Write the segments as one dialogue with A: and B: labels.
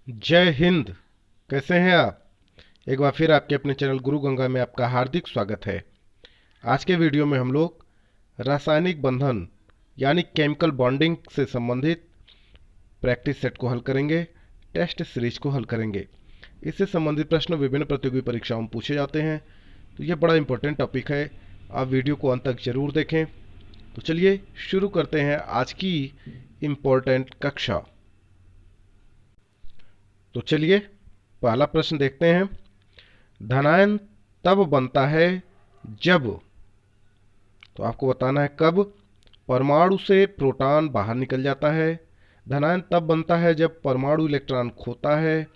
A: जय हिंद। कैसे हैं आप? एक बार फिर आपके अपने चैनल गुरु गंगा में आपका हार्दिक स्वागत है। आज के वीडियो में हम लोग रासायनिक बंधन यानी केमिकल बॉन्डिंग से संबंधित प्रैक्टिस सेट को हल करेंगे, टेस्ट सीरीज को हल करेंगे। इससे संबंधित प्रश्न विभिन्न प्रतियोगी परीक्षाओं में पूछे जाते हैं, तो यह बड़ा इंपॉर्टेंट टॉपिक है। आप वीडियो को अंत तक जरूर देखें। तो चलिए शुरू करते हैं आज की इम्पोर्टेंट कक्षा। तो चलिए पहला प्रश्न देखते हैं। धनायन तब बनता है जब, तो आपको बताना है कब परमाणु से प्रोटॉन बाहर निकल जाता है। धनायन तब बनता है जब परमाणु इलेक्ट्रॉन खोता है।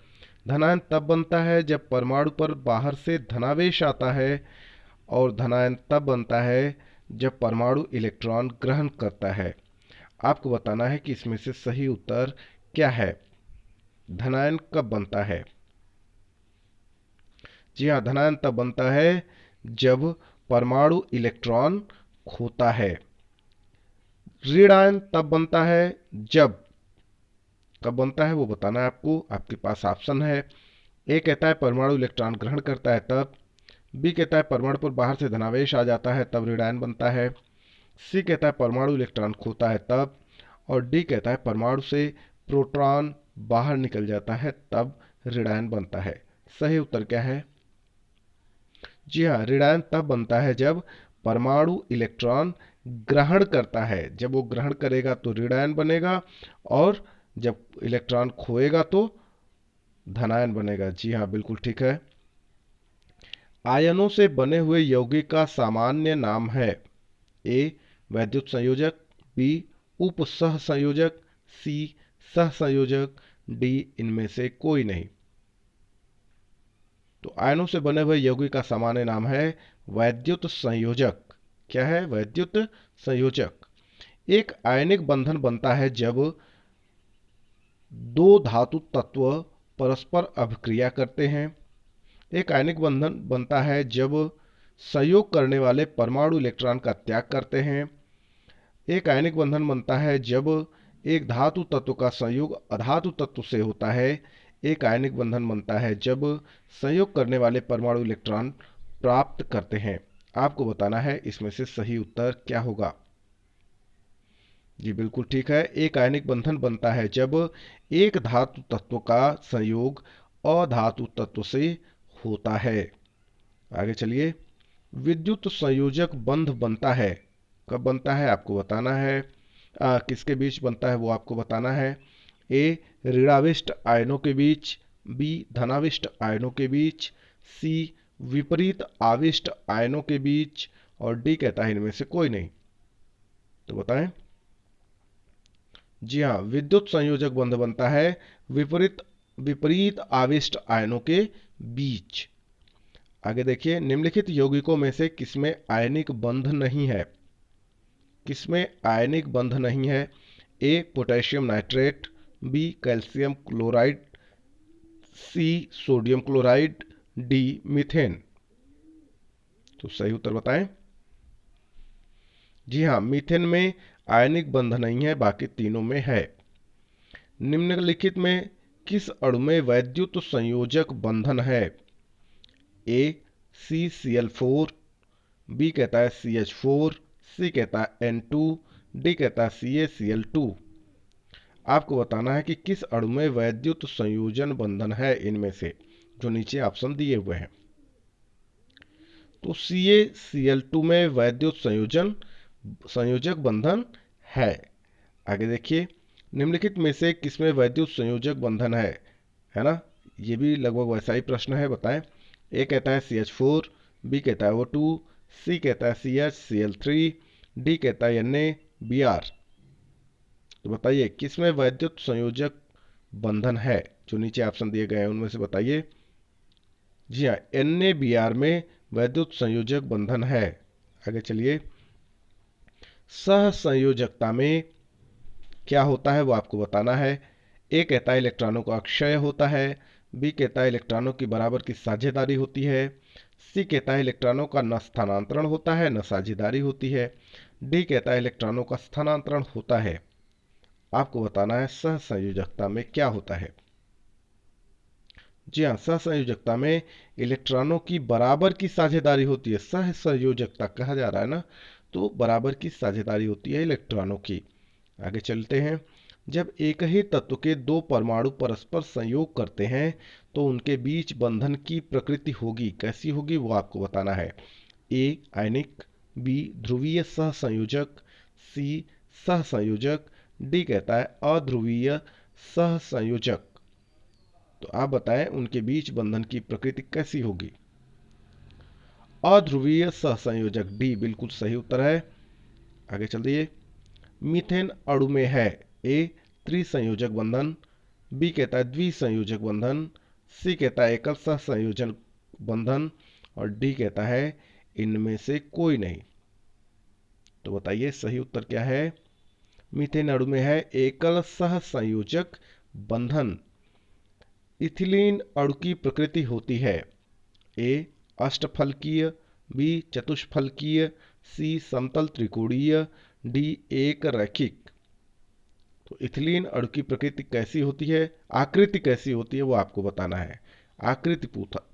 A: धनायन तब बनता है जब परमाणु पर बाहर से धनावेश आता है। और धनायन तब बनता है जब परमाणु इलेक्ट्रॉन ग्रहण करता है। आपको बताना है कि इसमें से सही उत्तर क्या है। धनायन कब बनता है? जी हाँ, धनायन तब बनता है जब परमाणु इलेक्ट्रॉन खोता है। ऋणायन तब बनता है जब, कब बनता है वो बताना है आपको। आपके पास ऑप्शन है। ए कहता है परमाणु इलेक्ट्रॉन ग्रहण करता है तब। बी कहता है परमाणु पर बाहर से धनावेश आ जाता है तब ऋणायन बनता है। सी कहता है परमाणु इलेक्ट्रॉन खोता है तब। और डी कहता है परमाणु से प्रोटॉन बाहर निकल जाता है तब ऋणायन बनता है। सही उत्तर क्या है? जी हाँ, ऋणायन तब बनता है जब परमाणु इलेक्ट्रॉन ग्रहण करता है। जब वो ग्रहण करेगा तो ऋणायन बनेगा, और जब इलेक्ट्रॉन खोएगा तो धनायन बनेगा। जी हाँ, बिल्कुल ठीक है। आयनों से बने हुए यौगिक का सामान्य नाम है। ए वैद्युत संयोजक, बी उप सह संयोजक, सी सह संयोजक, डी इनमें से कोई नहीं। तो आयनों से बने हुए यौगिक का सामान्य नाम है वैद्युत संयोजक। क्या है? वैद्युत संयोजक। एक आयनिक बंधन बनता है जब दो धातु तत्व परस्पर अभिक्रिया करते हैं। एक आयनिक बंधन बनता है जब संयोग करने वाले परमाणु इलेक्ट्रॉन का त्याग करते हैं। एक आयनिक बंधन बनता है जब एक धातु तत्व का संयोग अधातु तत्व से होता है। एक आयनिक बंधन बनता है जब संयोग करने वाले परमाणु इलेक्ट्रॉन प्राप्त करते हैं। आपको बताना है इसमें से सही उत्तर क्या होगा। जी बिल्कुल ठीक है। एक आयनिक बंधन बनता है जब एक धातु तत्व का संयोग अधातु तत्व से होता है। आगे चलिए। विद्युत संयोजक बंध बनता है, कब बनता है आपको बताना है। किसके बीच बनता है वो आपको बताना है। ए ऋणाविष्ट आयनों के बीच, बी धनाविष्ट आयनों के बीच, सी विपरीत आविष्ट आयनों के बीच, और डी कहता है इनमें से कोई नहीं। तो बताएं। जी हाँ, विद्युत संयोजक बंध बनता है विपरीत विपरीत आविष्ट आयनों के बीच। आगे देखिए, निम्नलिखित यौगिकों में से किसमें आयनिक बंध नहीं है? किसमें आयनिक बंध नहीं है? A potassium nitrate, B calcium chloride, C sodium chloride, D methane. तो सही उत्तर बताएं। जी हाँ, मीथेन में आयनिक बंध नहीं है, बाकी तीनों में है। निम्नलिखित में किस अणु में वैद्युत संयोजक बंधन है? ए CCl4, बी कहता है CH4, सी कहता है N2, डी कहता है CaCl2। आपको बताना है कि किस अणु में वैद्युत संयोजन बंधन है इनमें से, जो नीचे ऑप्शन दिए हुए हैं। तो CaCl2 में वैद्युत संयोजक बंधन है। आगे देखिए, निम्नलिखित में से किसमें वैद्युत संयोजक बंधन है ना? ये भी लगभग वैसा ही प्रश्न है, बताएं। ए कहता है CH4, बी कहता है O2, सी कहता है CHCl3, डी कहता है NaBr। तो बताइए किसमें वैद्युत संयोजक बंधन है, जो नीचे ऑप्शन दिए गए हैं उनमें से बताइए। जी हाँ, NaBr में वैद्युत संयोजक बंधन है। आगे चलिए। सह संयोजकता में क्या होता है वो आपको बताना है। ए कहता है इलेक्ट्रॉनों का अक्षय होता है, बी कहता है इलेक्ट्रॉनों की बराबर की साझेदारी होती है, सी कहता है इलेक्ट्रॉनों का न स्थानांतरण होता है न साझेदारी होती है, डी कहता है इलेक्ट्रॉनों का स्थानांतरण होता है। आपको बताना है सह संयोजकता में क्या होता है। जी हाँ, सहसंयोजकता में इलेक्ट्रॉनों की बराबर की साझेदारी होती है। सहसंयोजकता कहा जा रहा है ना, तो बराबर की साझेदारी होती है इलेक्ट्रॉनों की। आगे चलते हैं। जब एक ही तत्व के दो परमाणु परस्पर संयोग करते हैं तो उनके बीच बंधन की प्रकृति होगी, कैसी होगी वो आपको बताना है। ए आयनिक, बी ध्रुवीय सहसंयोजक, सी सहसंयोजक, डी कहता है अध्रुवीय सहसंयोजक। तो आप बताएं उनके बीच बंधन की प्रकृति कैसी होगी। अध्रुवीय सहसंयोजक, डी बिल्कुल सही उत्तर है। आगे चलिए। मीथेन अणु में है ए त्रिसंयोजक बंधन, बी कहता है द्विसंयोजक बंधन, सी कहता है एकल सहसंयोजक बंधन और डी कहता है इनमें से कोई नहीं। तो बताइए सही उत्तर क्या है। मीथेन अणु में है एकल सहसंयोजक बंधन। इथिलीन अणु की प्रकृति होती है ए अष्टफलकीय, बी चतुष्फलकीय, सी समतल त्रिकोणीय, डी एक रैखिक। तो इथिलीन अणु की प्रकृति कैसी होती है, आकृति कैसी होती है वो आपको बताना है। आकृति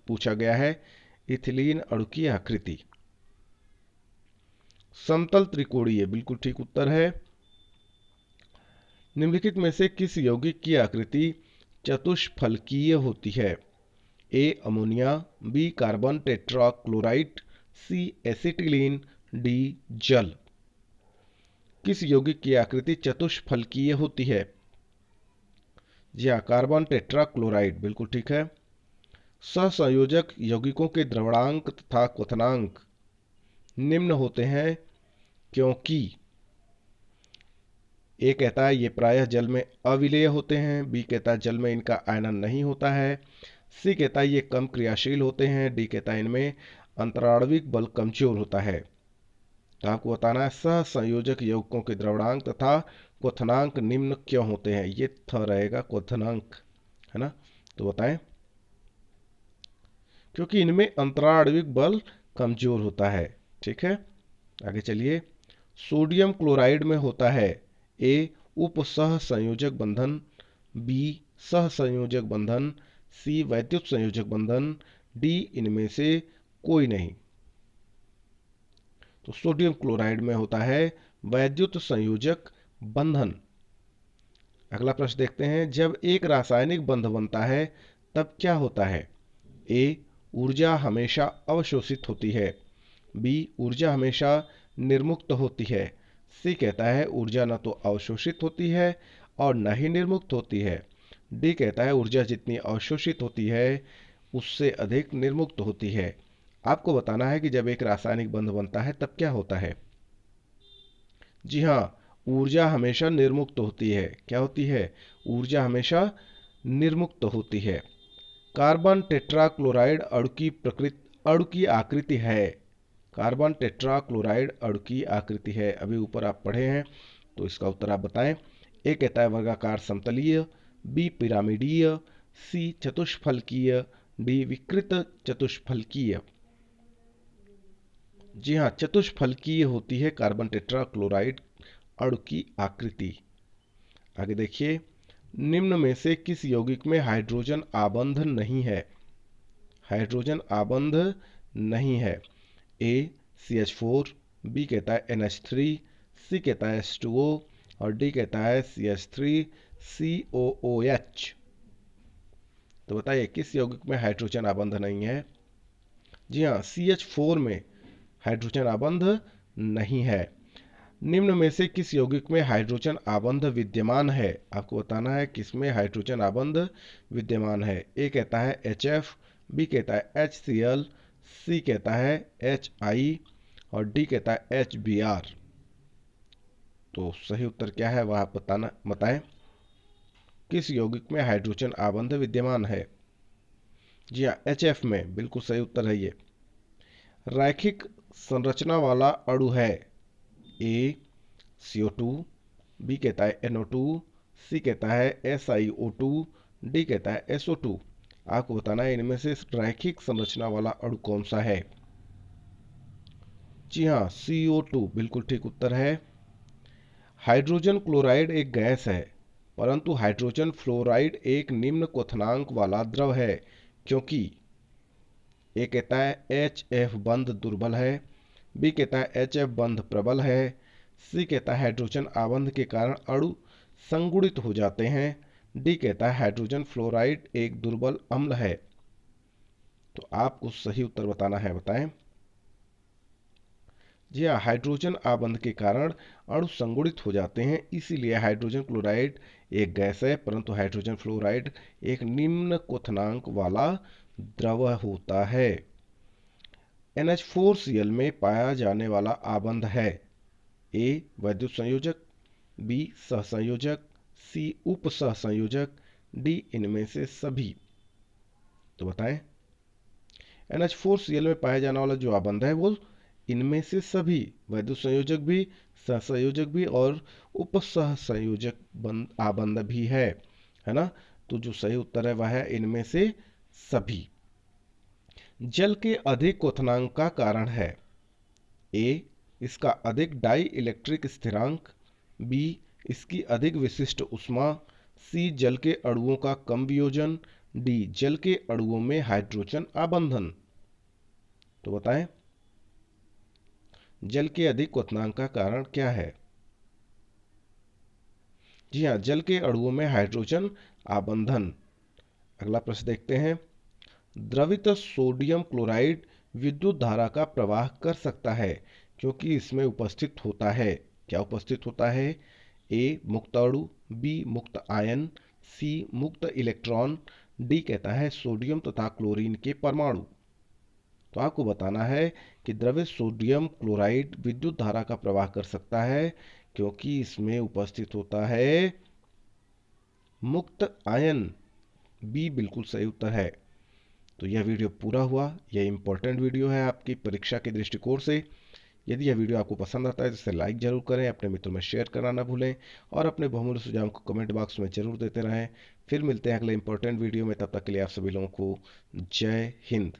A: पूछा गया है, इथिलीन अणु की आकृति समतल त्रिकोणीय, बिल्कुल ठीक उत्तर है। निम्नलिखित में से किस यौगिक की आकृति चतुष्फलकीय होती है। A ammonia, B carbon tetrachloride, C acetylene, D जल। किस यौगिक की आकृति चतुष्फलकीय होती है। जी हाँ, कार्बन टेट्राक्लोराइड, बिल्कुल ठीक है। सहसंयोजक यौगिकों के द्रवणांक तथा क्वथनांक निम्न होते हैं क्योंकि ए कहता है ये प्रायः जल में अविलेय होते हैं, बी कहता है जल में इनका आयनन नहीं होता है, सी कहता है ये कम क्रियाशील होते हैं, डी कहता है इनमें अंतराणविक बल कमजोर होता है। तो आपको बताना है सहसंयोजक यौगिकों के द्रवणांक तथा क्वथनांक निम्न क्यों होते हैं। ये थ रहेगा क्वथनांक, है ना। तो बताएं। क्योंकि इनमें अंतराणविक बल कमजोर होता है। ठीक है, आगे चलिए। सोडियम क्लोराइड में होता है ए उप सहसंयोजक बंधन, बी सहसंयोजक बंधन, सी वैद्युत संयोजक बंधन, डी इनमें से कोई नहीं। तो सोडियम क्लोराइड में होता है वैद्युत संयोजक बंधन। अगला प्रश्न देखते हैं। जब एक रासायनिक बंध बनता है तब क्या होता है। ए ऊर्जा हमेशा अवशोषित होती है, बी ऊर्जा हमेशा निर्मुक्त होती है, सी कहता है ऊर्जा न तो अवशोषित होती है और न ही निर्मुक्त होती है, डी कहता है ऊर्जा जितनी अवशोषित होती है उससे अधिक निर्मुक्त होती है। आपको बताना है कि जब एक रासायनिक बंध बनता है तब क्या होता है। जी हाँ, ऊर्जा हमेशा निर्मुक्त होती है। क्या होती है, ऊर्जा हमेशा निर्मुक्त होती है। कार्बन टेट्राक्लोराइड अणु की आकृति है। कार्बन टेट्राक्लोराइड अणु की आकृति है, अभी ऊपर आप पढ़े हैं तो इसका उत्तर आप बताएं। ए कहता है वर्गाकार समतलीय, बी पिरामिडीय, सी चतुष्फलकीय, डी विकृत चतुष्फलकीय। जी हाँ, चतुष्फलकीय होती है कार्बन टेट्राक्लोराइड अणु की आकृति। आगे देखिए। निम्न में से किस यौगिक में हाइड्रोजन आबंध नहीं है। हाइड्रोजन आबंध नहीं है। ए CH4, बी कहता है NH3, सी कहता है H2O और डी कहता है CH3COOH। तो बताइए किस यौगिक में हाइड्रोजन आबंध नहीं है। जी हाँ, CH4 में हाइड्रोजन आबंध नहीं है। निम्न में से किस यौगिक में हाइड्रोजन आबंध विद्यमान है। आपको बताना है किसमें हाइड्रोजन आबंध विद्यमान है। ए कहता है HF, बी कहता है HCl, सी कहता है HI और डी कहता है HBr। तो सही उत्तर क्या है वह आप बताएं। किस यौगिक में हाइड्रोजन आबंध विद्यमान है। जी हाँ, HF में, बिल्कुल सही उत्तर है ये। रैखिक संरचना वाला अणु है। ए CO2, बी कहता है NO2, सी कहता है SiO2, डी कहता है SO2। आपको बताना है इनमें से रैखिक संरचना वाला अणु कौन सा है। जी हाँ, CO2 बिल्कुल ठीक उत्तर है। हाइड्रोजन क्लोराइड एक गैस है परंतु हाइड्रोजन फ्लोराइड एक निम्न क्वथनांक वाला द्रव है, क्योंकि ए कहता है HF बंध दुर्बल है, बी कहता है HF बंध प्रबल है, सी कहता है हाइड्रोजन आबंध के कारण अणु संगुणित हो जाते हैं, डी कहता है हाइड्रोजन फ्लोराइड एक दुर्बल अम्ल है। तो आपको सही उत्तर बताना है, बताएं। जी हाँ, हाइड्रोजन आबंध के कारण अणु संगुणित हो जाते हैं, इसीलिए हाइड्रोजन क्लोराइड एक गैस है, परंतु हाइड्रोजन फ्लोराइड एक निम्न क्वथनांक वाला द्रव होता है। NH4Cl में पाया जाने वाला आबंध है ए वैद्युत संयोजक, बी सहसंयोजक, सी उप सहसंयोजक, डी इनमें से सभी। तो बताएं। NH4Cl में पाया जाने वाला जो आबंध है वो इनमें से सभी, वैद्युत संयोजक भी, सहसंयोजक भी और उप सहसंयोजक आबंध भी है ना। तो जो सही उत्तर है वह है इनमें से सभी। जल के अधिक क्वथनांक का कारण है ए इसका अधिक डाई इलेक्ट्रिक स्थिरांक, बी इसकी अधिक विशिष्ट ऊष्मा, सी जल के अणुओं का कम वियोजन, डी जल के अणुओं में हाइड्रोजन आबंधन। तो बताएं, जल के अधिक क्वथनांक का कारण क्या है? जी हाँ, जल के अणुओं में हाइड्रोजन आबंधन। अगला प्रश्न देखते हैं। द्रवित सोडियम क्लोराइड विद्युत धारा का प्रवाह कर सकता है क्योंकि इसमें उपस्थित होता है, क्या उपस्थित होता है? ए मुक्त अणु, बी मुक्त आयन, सी मुक्त इलेक्ट्रॉन, डी कहता है सोडियम तथा क्लोरीन के परमाणु। तो आपको बताना है कि द्रवित सोडियम क्लोराइड विद्युत धारा का प्रवाह कर सकता है क्योंकि इसमें उपस्थित होता है मुक्त आयन। बी बिल्कुल सही उत्तर है। तो यह वीडियो पूरा हुआ। यह इंपॉर्टेंट वीडियो है आपकी परीक्षा के दृष्टिकोण से। यदि यह वीडियो आपको पसंद आता है तो इसे लाइक जरूर करें, अपने मित्रों में शेयर करना ना भूलें और अपने बहुमूल्य सुझावों को कमेंट बॉक्स में जरूर देते रहें। फिर मिलते हैं अगले इंपॉर्टेंट वीडियो में, तब तक के लिए आप सभी लोगों को जय हिंद।